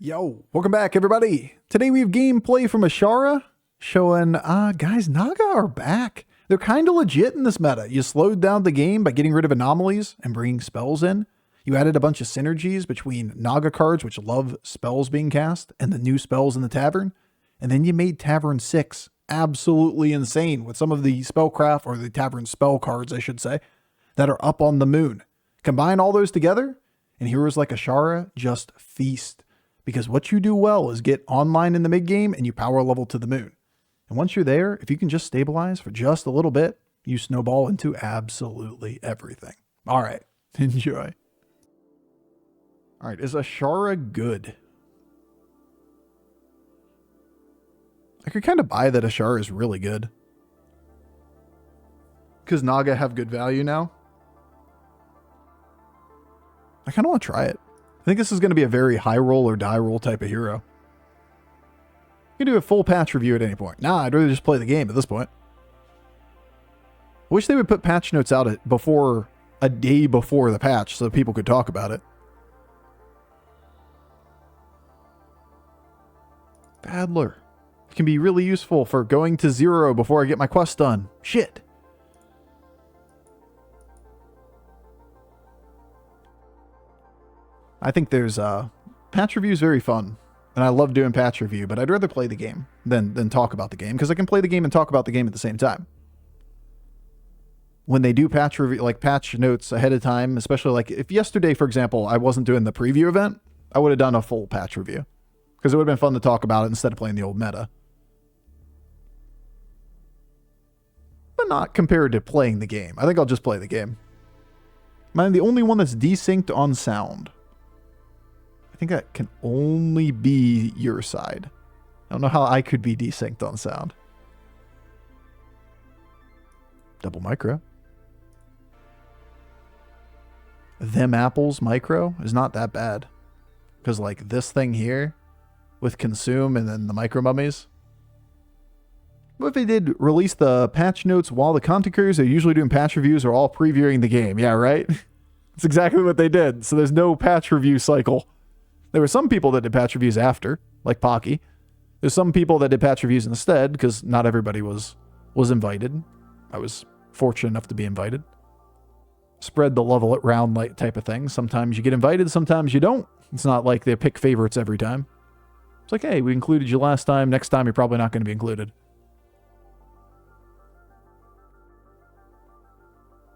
Yo, welcome back everybody. Today we have gameplay from Ashara showing, guys, Naga are back. They're kind of legit in this meta. You slowed down the game by getting rid of anomalies and bringing spells in. You added a bunch of synergies between Naga cards, which love spells being cast, and the new spells in the tavern. And then you made Tavern 6 absolutely insane with some of the spellcraft, or the tavern spell cards, I should say, that are up on the moon. Combine all those together, and heroes like Ashara just feast. Because what you do well is get online in the mid game and you power level to the moon. And once you're there, if you can just stabilize for just a little bit, you snowball into absolutely everything. All right, enjoy. All right, is Ashara good? I could kind of buy that Ashara is really good. Because Naga have good value now. I kind of want to try it. I think this is going to be a very high roll or die roll type of hero. You can do a full patch review at any point. Nah, I'd rather just play the game at this point. I wish they would put patch notes out a day before the patch so people could talk about it. Battler. It can be really useful for going to 0 before I get my quest done. Shit. I think there's patch review is very fun, and I love doing patch review, but I'd rather play the game than talk about the game, because I can play the game and talk about the game at the same time. When they do patch review, like patch notes ahead of time, especially like if yesterday, for example, I wasn't doing the preview event, I would have done a full patch review, because it would have been fun to talk about it instead of playing the old meta. But not compared to playing the game. I think I'll just play the game. I'm the only one that's desynced on sound. I think that can only be your side. I don't know how I could be desynced on sound. Double micro. Them apples micro is not that bad. Because like this thing here with consume and then the micro mummies. What if they did release the patch notes while the content creators are usually doing patch reviews are all previewing the game? Yeah, right? That's exactly what they did. So there's no patch review cycle. There were some people that did patch reviews after, like Pocky. There's some people that did patch reviews instead, because not everybody was invited. I was fortunate enough to be invited. Spread the level at round light type of thing. Sometimes you get invited, sometimes you don't. It's not like they pick favorites every time. It's like, hey, we included you last time. Next time, you're probably not going to be included.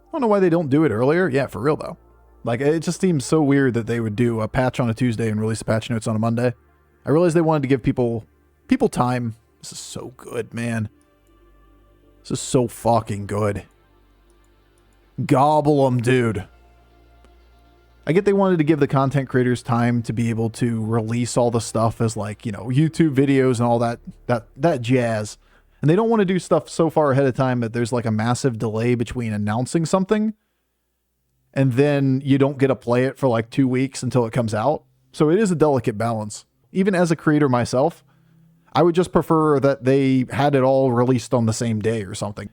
I don't know why they don't do it earlier. Yeah, for real, though. Like, it just seems so weird that they would do a patch on a Tuesday and release the patch notes on a Monday. I realized they wanted to give people time. This is so good, man. This is so fucking good. Gobble 'em, dude. I get they wanted to give the content creators time to be able to release all the stuff as like, you know, YouTube videos and all that jazz. And they don't want to do stuff so far ahead of time that there's like a massive delay between announcing something and then you don't get to play it for like 2 weeks until it comes out. So it is a delicate balance. Even as a creator myself, I would just prefer that they had it all released on the same day or something.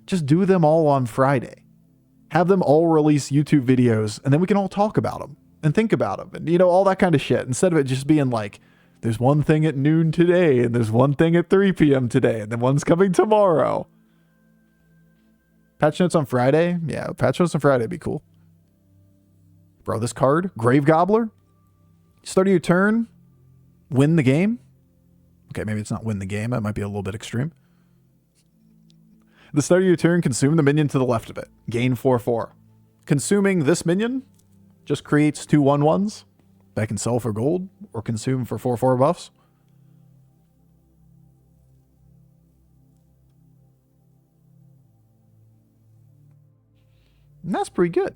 Just do them all on Friday. Have them all release YouTube videos, and then we can all talk about them and think about them and, you know, all that kind of shit. Instead of it just being like, there's one thing at noon today, and there's one thing at 3 p.m. today, and then one's coming tomorrow. Patch notes on Friday? Yeah, patch notes on Friday would be cool. Bro, this card, Grave Gobbler. Start of your turn, win the game. Okay, maybe it's not win the game. That might be a little bit extreme. At the start of your turn, consume the minion to the left of it. Gain 4/4. Consuming this minion just creates 2 1/1s that can sell for gold or consume for 4/4 buffs. And that's pretty good.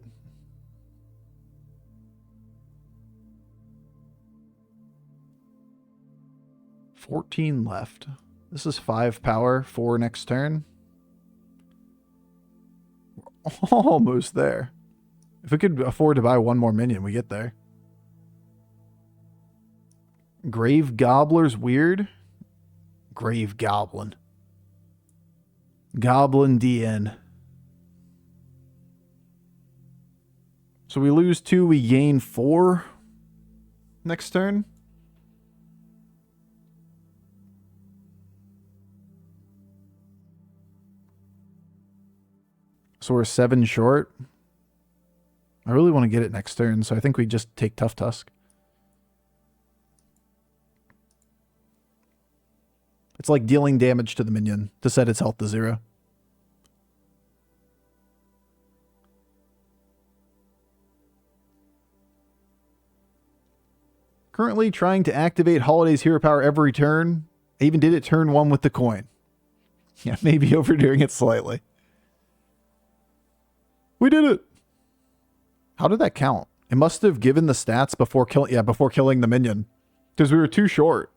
$14 left. This is 5 power, 4 next turn. We're almost there. If we could afford to buy one more minion, we get there. Grave Gobbler's weird. Grave Goblin. Goblin DN. So we lose 2, we gain 4 next turn. So we're 7 short. I really want to get it next turn, so I think we just take Tough Tusk. It's like dealing damage to the minion to set its health to 0. Currently trying to activate Holiday's hero power every turn. I even did it turn 1 with the coin. Yeah, maybe overdoing it slightly. We did it! How did that count? It must have given the stats before killing the minion. Because we were too short.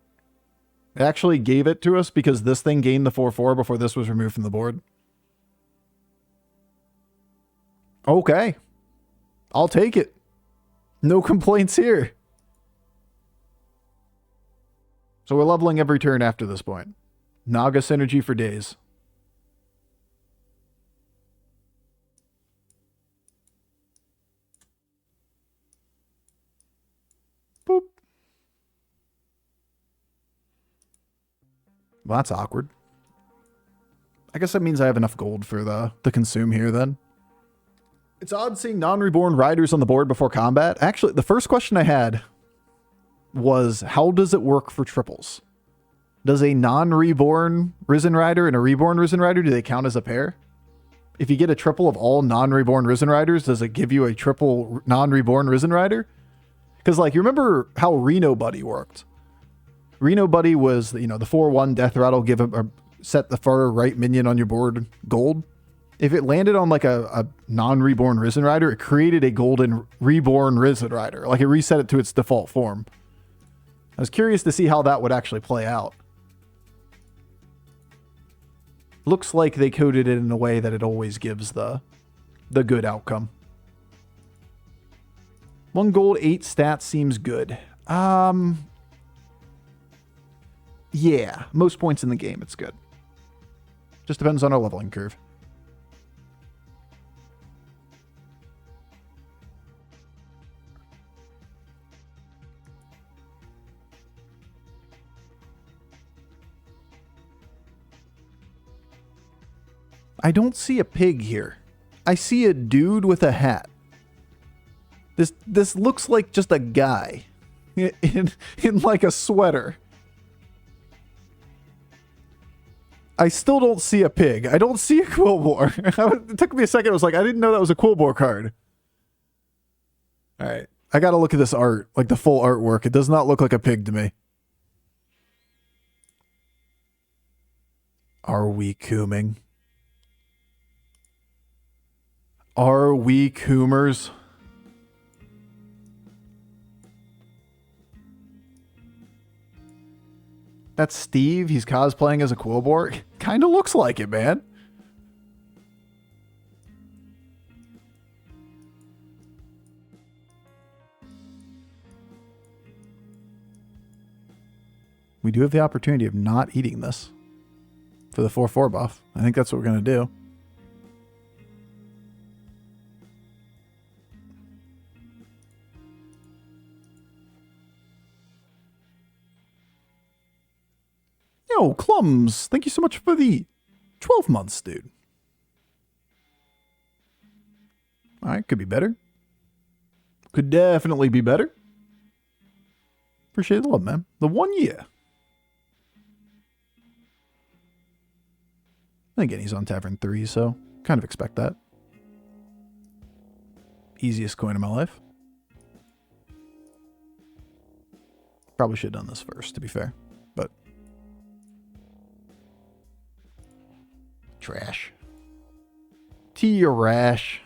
It actually gave it to us because this thing gained the 4/4 before this was removed from the board. Okay. I'll take it. No complaints here. So we're leveling every turn after this point. Naga synergy for days. Boop. Well, that's awkward. I guess that means I have enough gold for the consume here then. It's odd seeing non-reborn riders on the board before combat. Actually, the first question I had was, how does it work for triples? Does a non-reborn Risen Rider and a reborn Risen Rider, do they count as a pair? If you get a triple of all non-reborn Risen Riders, does it give you a triple non-reborn Risen Rider? Because, like, you remember how Reno Buddy worked? Reno Buddy was, you know, the 4/1 Death Rattle, give a set the far right minion on your board gold. If it landed on like a non-reborn Risen Rider, it created a golden reborn Risen Rider. Like, it reset it to its default form. I was curious to see how that would actually play out. Looks like they coded it in a way that it always gives the good outcome. 1 gold, 8 stats seems good. Yeah, most points in the game, it's good. Just depends on our leveling curve. I don't see a pig here. I see a dude with a hat. This looks like just a guy in like a sweater. I still don't see a pig. I don't see a Quillbore. It took me a second. I was like, I didn't know that was a Quillbore card. All right. I got to look at this art, like the full artwork. It does not look like a pig to me. Are we cooming? Are we coomers? That's Steve. He's cosplaying as a Quillbore. Kind of looks like it, man. We do have the opportunity of not eating this for the 4/4 buff. I think that's what we're going to do. Yo, Clums, thank you so much for the 12 months, dude. All right, could be better. Could definitely be better. Appreciate the love, man. The 1 year. And again, he's on Tavern 3, so kind of expect that. Easiest coin of my life. Probably should have done this first, to be fair. But trash. T-rash.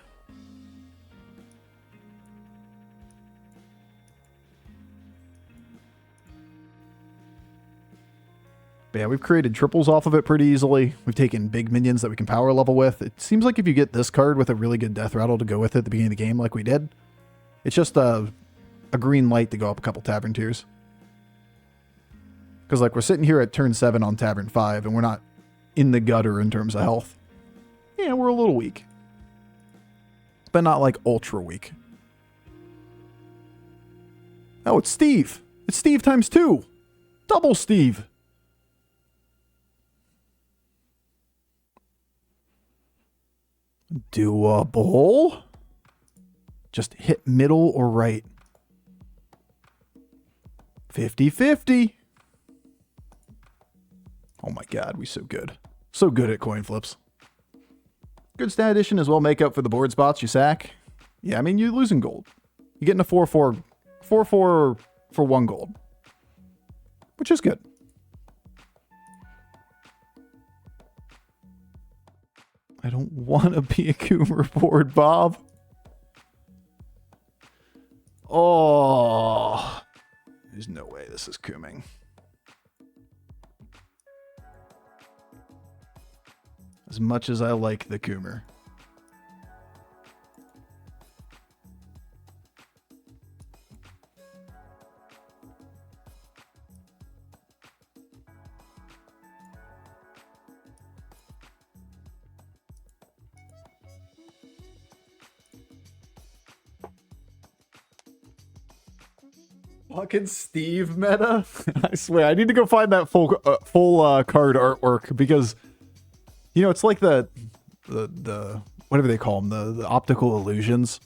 But yeah, we've created triples off of it pretty easily. We've taken big minions that we can power level with. It seems like if you get this card with a really good death rattle to go with it at the beginning of the game like we did, it's just a green light to go up a couple tavern tiers. Because like we're sitting here at turn 7 on Tavern 5 and we're not in the gutter in terms of health. Yeah, we're a little weak. But not like ultra weak. Oh, it's Steve. It's Steve times 2. Double Steve. Doable. Just hit middle or right. 50-50. Oh my god, we so good. So good at coin flips. Good stat addition as well, make up for the board spots you sack. Yeah, I mean, you're losing gold. You're getting a 4-4 for 1 gold. Which is good. I don't want to be a Coomer board, Bob. Oh. There's no way this is Cooming. As much as I like the Coomer. Fucking Steve meta. I swear, I need to go find that full card artwork because, you know, it's like the whatever they call them, the optical illusions.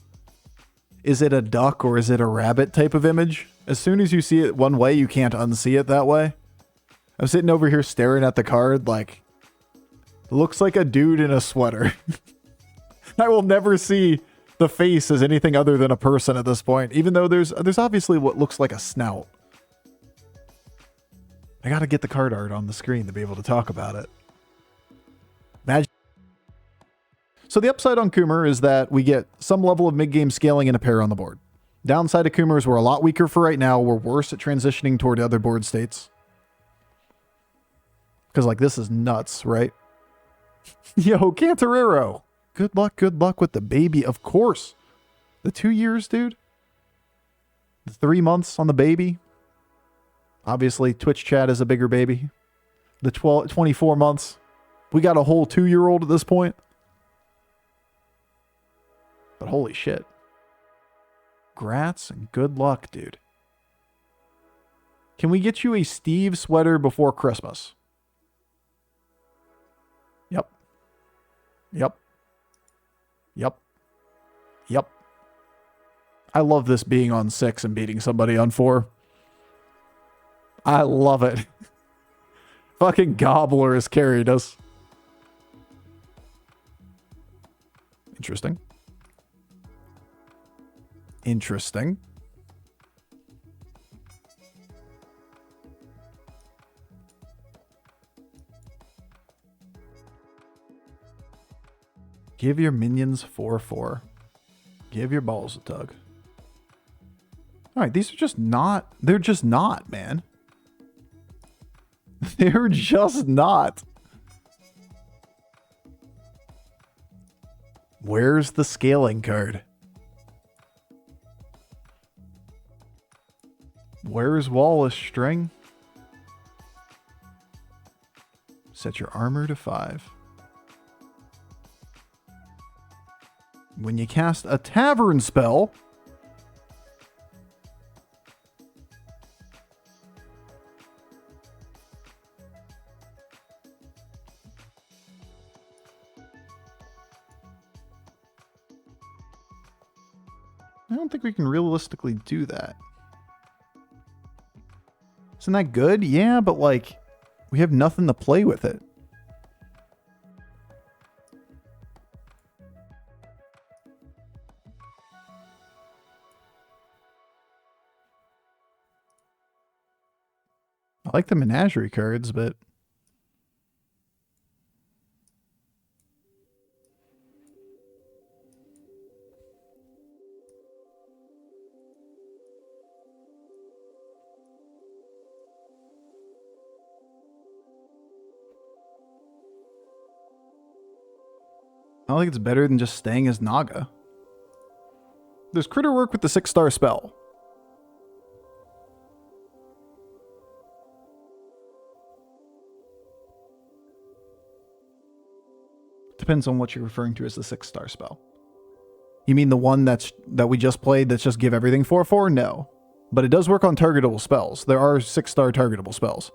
Is it a duck or is it a rabbit type of image? As soon as you see it one way, you can't unsee it that way. I'm sitting over here staring at the card like, looks like a dude in a sweater. I will never see the face as anything other than a person at this point, even though there's obviously what looks like a snout. I gotta get the card art on the screen to be able to talk about it. Magic. So the upside on Coomer is that we get some level of mid-game scaling and a pair on the board. Downside of Coomer is we're a lot weaker for right now. We're worse at transitioning toward other board states. Because, like, this is nuts, right? Yo, Cantarero. Good luck with the baby, of course. The 2 years, dude. The 3 months on the baby. Obviously, Twitch chat is a bigger baby. The 24 months. We got a whole 2-year-old at this point. But holy shit. Grats and good luck, dude. Can we get you a Steve sweater before Christmas? Yep. Yep. Yep. Yep. I love this being on 6 and beating somebody on 4. I love it. Fucking Gobbler has carried us. Interesting. Interesting. Give your minions 4/4. Give your balls a tug. Alright, these are just not... They're just not, man. They're just not. Where's the scaling card? Where's Wallace string? Set your armor to 5. When you cast a tavern spell, I don't think we can realistically do that. Isn't that good? Yeah, but like, we have nothing to play with it. I like the menagerie cards, but... I don't think it's better than just staying as Naga. There's critter work with the 6-star spell. Depends on what you're referring to as the 6-star spell. You mean the one that we just played that's just give everything 4/4? No. But it does work on targetable spells. There are 6-star targetable spells.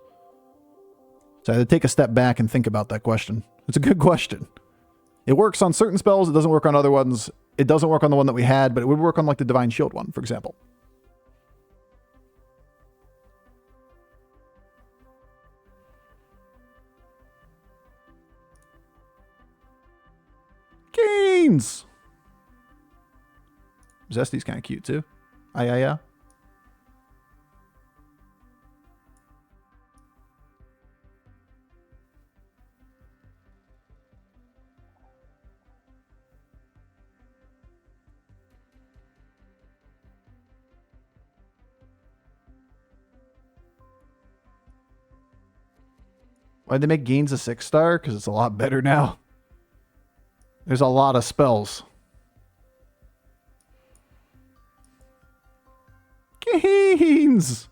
So I had to take a step back and think about that question. It's a good question. It works on certain spells. It doesn't work on other ones. It doesn't work on the one that we had, but it would work on like the Divine Shield one, for example. Gains! Zesty's kind of cute too. Yeah. Why'd they make Gains a 6-star? Because it's a lot better now. There's a lot of spells. Gains!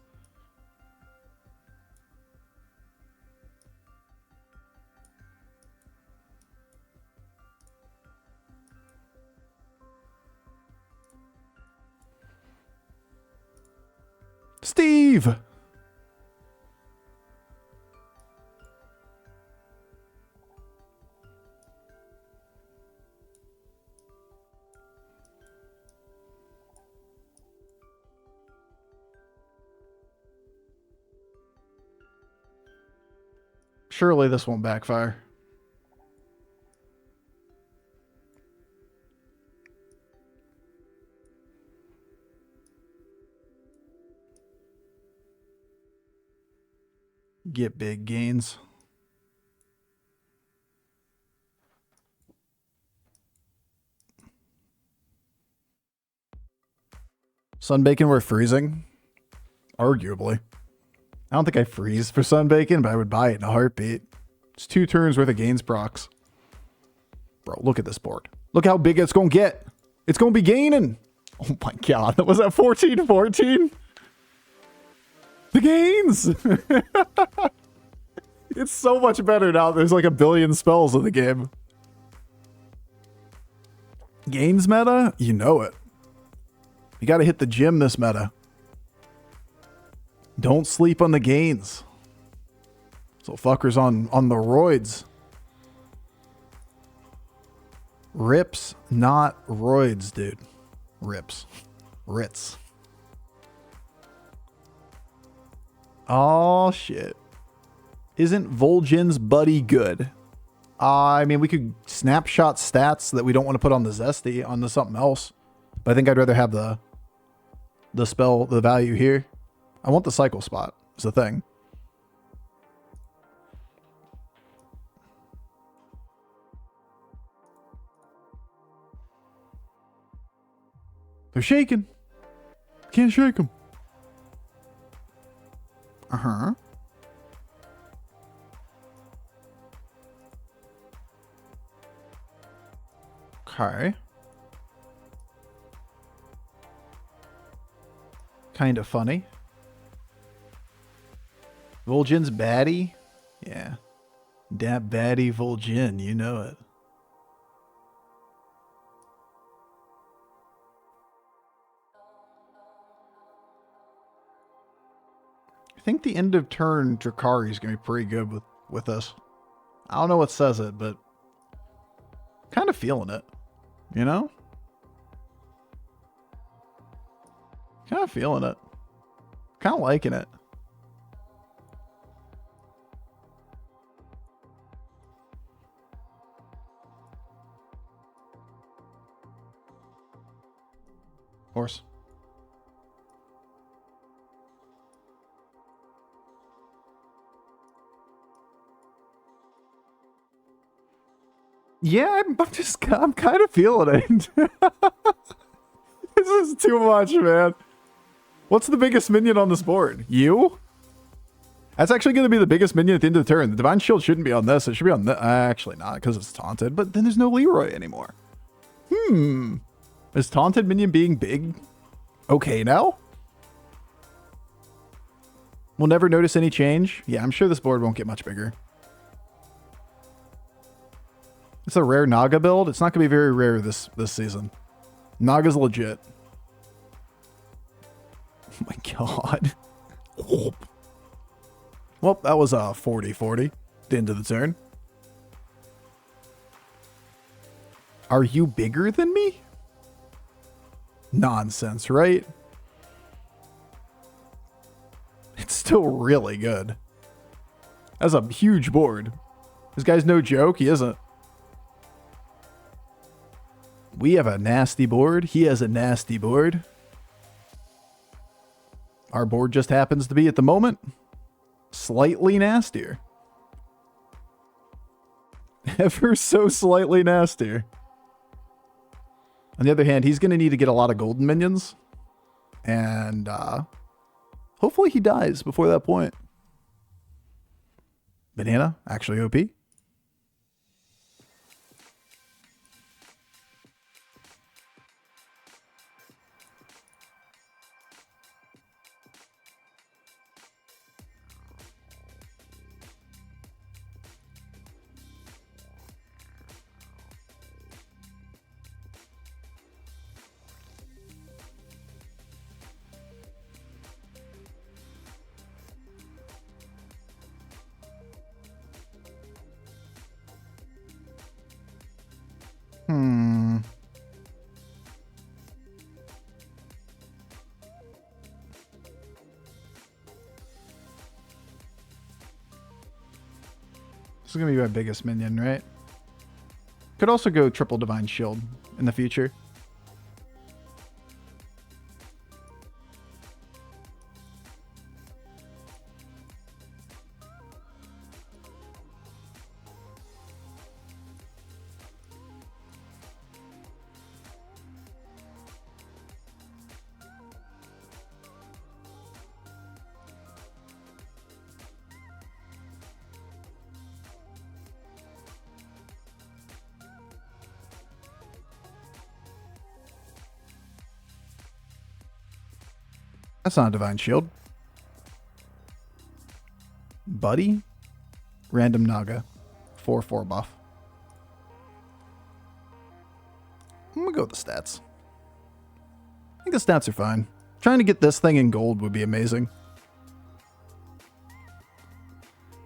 Steve! Surely this won't backfire. Get big gains. Sunbacon, we're freezing. Arguably. I don't think I freeze for Sunbacon, but I would buy it in a heartbeat. It's 2 turns worth of gains procs. Bro, look at this board. Look how big it's going to get. It's going to be gaining. Oh my god. Was that 14-14? The gains! It's so much better now. There's like a billion spells in the game. Gains meta? You know it. You got to hit the gym this meta. Don't sleep on the gains. So fuckers on the roids. Rips, not roids, dude. Rips. Ritz. Oh, shit. Isn't Vol'jin's buddy good? I mean, we could snapshot stats that we don't want to put on the Zesty onto something else. But I think I'd rather have the spell, the value here. I want the cycle spot, is the thing. They're shaking. Can't shake them. Uh-huh. Okay. Kind of funny. Vol'jin's baddie? Yeah. Dat baddie Vol'jin, you know it. I think the end of turn Drakari is going to be pretty good with us. I don't know what says it, but kind of feeling it. You know? Kind of feeling it. Kind of liking it. Horse. Yeah, I'm kind of feeling it. This is too much, man. What's the biggest minion on this board? You? That's actually going to be the biggest minion at the end of the turn. The Divine Shield shouldn't be on this. It should be on this. Actually not, because it's taunted. But then there's no Leroy anymore. Is taunted minion being big okay now? We'll never notice any change. Yeah, I'm sure this board won't get much bigger. It's a rare Naga build. It's not going to be very rare this season. Naga's legit. Oh my god. Well, that was a 40-40 at the end of the turn. Are you bigger than me? Nonsense, right? It's still really good. That's a huge board. This guy's no joke. He isn't. We have a nasty board. He has a nasty board. Our board just happens to be, at the moment, slightly nastier. Ever so slightly nastier. On the other hand, he's going to need to get a lot of golden minions. And hopefully he dies before that point. Banana, actually OP. This is going to be my biggest minion, right? Could also go triple Divine Shield in the future. That's not a Divine Shield. Buddy. Random Naga. 4/4 buff. I'm going to go with the stats. I think the stats are fine. Trying to get this thing in gold would be amazing.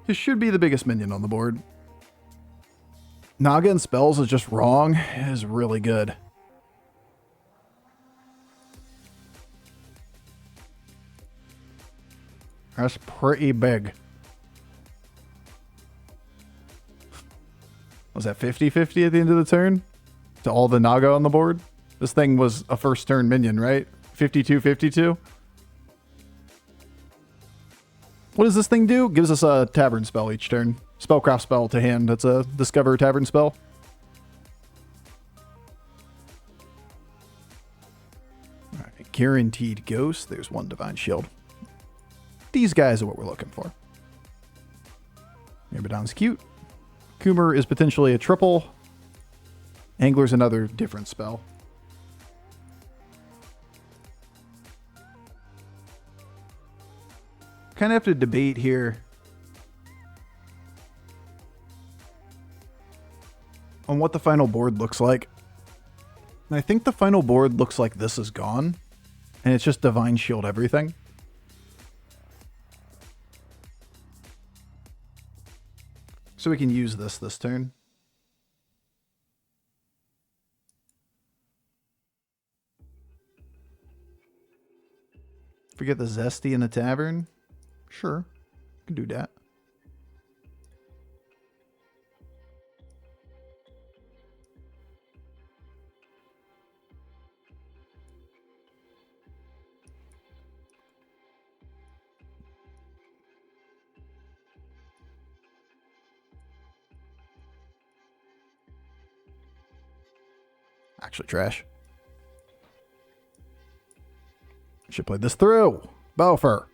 This should be the biggest minion on the board. Naga and spells is just wrong. It is really good. That's pretty big. Was that 50-50 at the end of the turn? To all the Naga on the board? This thing was a first turn minion, right? 52-52? What does this thing do? Gives us a tavern spell each turn. Spellcraft spell to hand. That's a discover tavern spell. Alright, guaranteed ghost. There's one Divine Shield. These guys are what we're looking for. Myrmidon's cute. Coomer is potentially a triple. Angler's another different spell. Kind of have to debate here on what the final board looks like. And I think the final board looks like this is gone. And it's just Divine Shield everything. So we can use this turn. Forget the Zesty in the tavern? Sure, can do that. Actually trash. Should play this through. Bofur.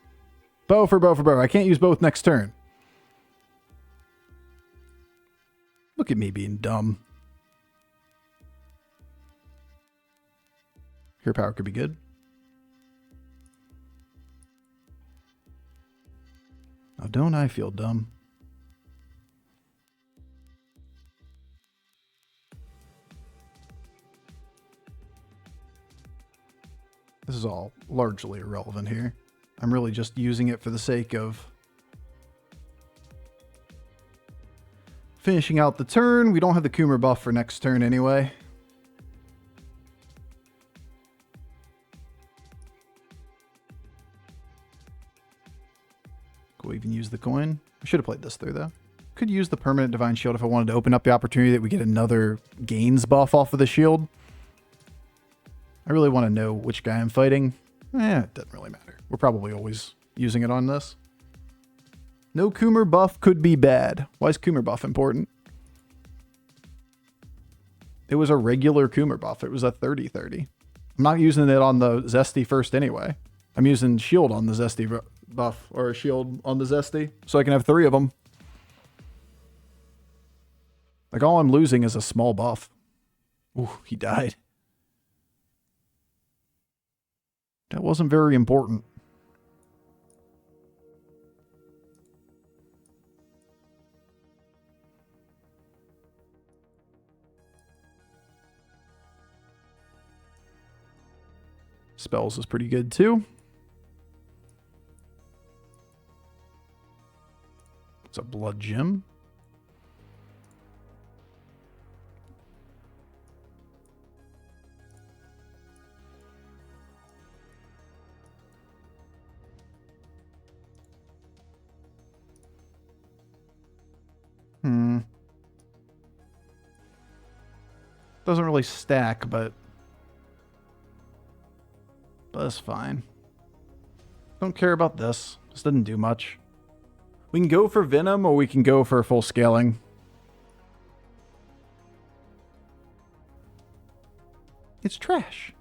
Bofur. I can't use both next turn. Look at me being dumb. Hero power could be good. Now don't I feel dumb? This is all largely irrelevant here. I'm really just using it for the sake of finishing out the turn. We don't have the Coomer buff for next turn anyway. We'll even use the coin. I should have played this through, though. Could use the permanent Divine Shield if I wanted to open up the opportunity that we get another gains buff off of the shield. I really want to know which guy I'm fighting. It doesn't really matter. We're probably always using it on this. No Coomer buff could be bad. Why is Coomer buff important? It was a regular Coomer buff. It was a 30-30. I'm not using it on the Zesty first anyway. I'm using shield on the Zesty buff, or a shield on the Zesty, so I can have 3 of them. Like, all I'm losing is a small buff. Ooh, he died. That wasn't very important. Spells is pretty good too. It's a blood gem. Doesn't really stack, but that's fine. Don't care about this. This doesn't do much. We can go for Venom or we can go for full scaling. It's trash.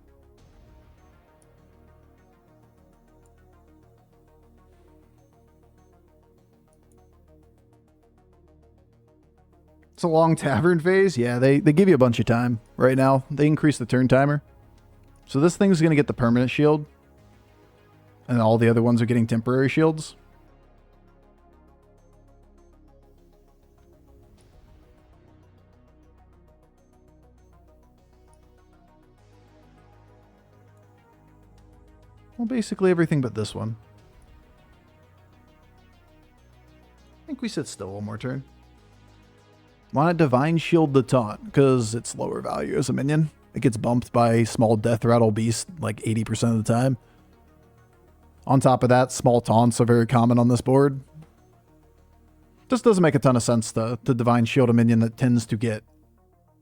It's a long tavern phase. Yeah, they give you a bunch of time right now. They increase the turn timer. So this thing's going to get the permanent shield. And all the other ones are getting temporary shields. Well, basically everything but this one. I think we sit still one more turn. Why not Divine Shield the Taunt? Because it's lower value as a minion. It gets bumped by small Death Rattle Beast like 80% of the time. On top of that, small taunts are very common on this board. Just doesn't make a ton of sense to Divine Shield a minion that tends to get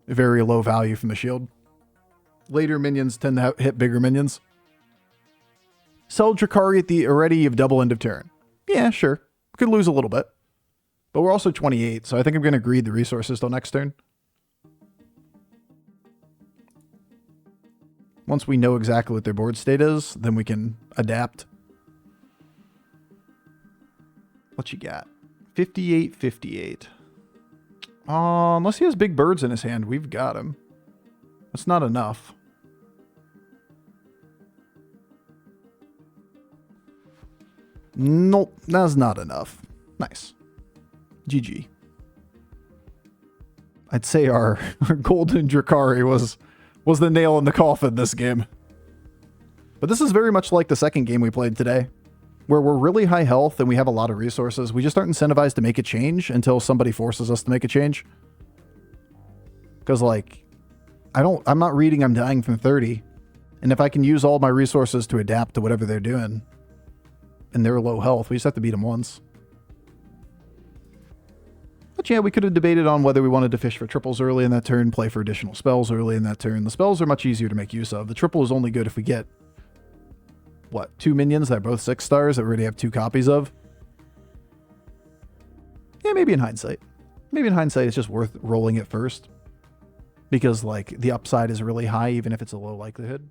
very low value from the shield. Later minions tend to hit bigger minions. Sell Drakari at the already of double end of turn. Yeah, sure. Could lose a little bit. But we're also 28, so I think I'm going to greed the resources till next turn. Once we know exactly what their board state is, then we can adapt. What you got? 58-58. Unless he has big birds in his hand, we've got him. That's not enough. Nope, that's not enough. Nice. GG. I'd say our golden Drakari was the nail in the coffin this game. But this is very much like the second game we played today, where we're really high health and we have a lot of resources. We just aren't incentivized to make a change until somebody forces us to make a change. Because, like, I'm not reading I'm dying from 30. And if I can use all my resources to adapt to whatever they're doing, and they're low health, we just have to beat them once. But yeah, we could have debated on whether we wanted to fish for triples early in that turn, play for additional spells early in that turn. The spells are much easier to make use of. The triple is only good if we get, what, 2 minions that are both 6 stars that we already have 2 copies of? Yeah, maybe in hindsight. Maybe in hindsight it's just worth rolling it first. Because, like, the upside is really high even if it's a low likelihood.